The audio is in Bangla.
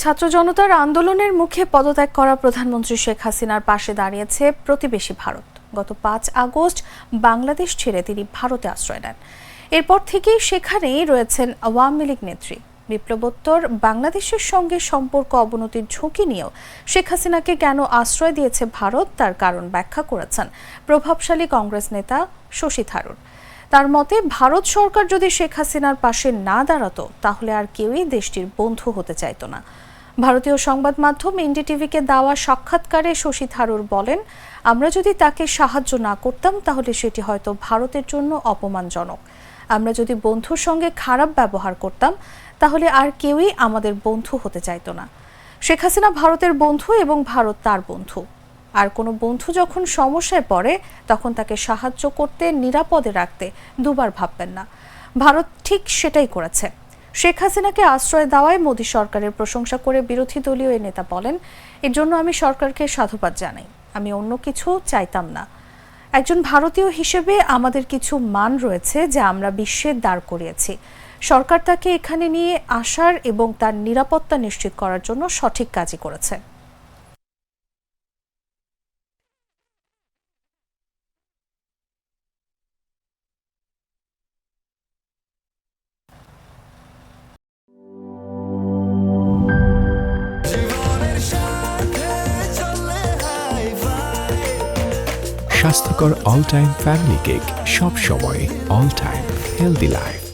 ছাত্র জনতার আন্দোলনের মুখে পদত্যাগ করা প্রধানমন্ত্রী শেখ হাসিনার পাশে দাঁড়িয়েছে প্রতিবেশী ভারত। গত ৫ আগস্ট বাংলাদেশ ছেড়ে তিনি ভারতে আশ্রয় নেন। এরপর থেকেই সেখানেই রয়েছেন আওয়ামী লীগ নেত্রী। বিপ্লবোত্তর বাংলাদেশের সঙ্গে সম্পর্ক অবনতির ঝুঁকি নিয়েও শেখ হাসিনাকে কেন আশ্রয় দিয়েছে ভারত তার কারণ ব্যাখ্যা করেছেন প্রভাবশালী কংগ্রেস নেতা শশী থারুর। তার মতে, ভারত সরকার যদি শেখ হাসিনার পাশে না দাঁড়াতো তাহলে আর কেউই দেশটির বন্ধু হতে চাইত না। ভারতীয় সংবাদ মাধ্যম এনডিটিভিকে দেওয়া সাক্ষাৎকারে শশী থারুর বলেন, আমরা যদি তাকে সাহায্য না করতাম তাহলে সেটি হয়তো ভারতের জন্য অপমানজনক। আমরা যদি বন্ধুর সঙ্গে খারাপ ব্যবহার করতাম তাহলে আর কেউই আমাদের বন্ধু হতে চাইত না। শেখ হাসিনা ভারতের বন্ধু এবং ভারত তার বন্ধু। আর কোনো বন্ধু যখন সমস্যায় পড়ে তখন তাকে সাহায্য করতে, নিরাপদে রাখতে দুবার ভাববেন না। ভারত ঠিক সেটাই করেছে। শেখ হাসিনাকে আশ্রয় দেওয়ায় মোদী সরকারের প্রশংসা করে বিরোধী দলীয় এই নেতা বলেন, এর জন্য আমি সরকারকে সাধুবাদ জানাই। আমি অন্য কিছু চাইতাম না। একজন ভারতীয় হিসেবে আমাদের কিছু মান রয়েছে যা আমরা বিশ্বে দাঁড় করিয়েছি। সরকার তাকে এখানে নিয়ে আসার এবং তার নিরাপত্তা নিশ্চিত করার জন্য সঠিক কাজই করেছে। স্বাস্থ্যকর অল টাইম ফ্যামিলি কেক, সব সময় অল টাইম হেলদি লাইফ।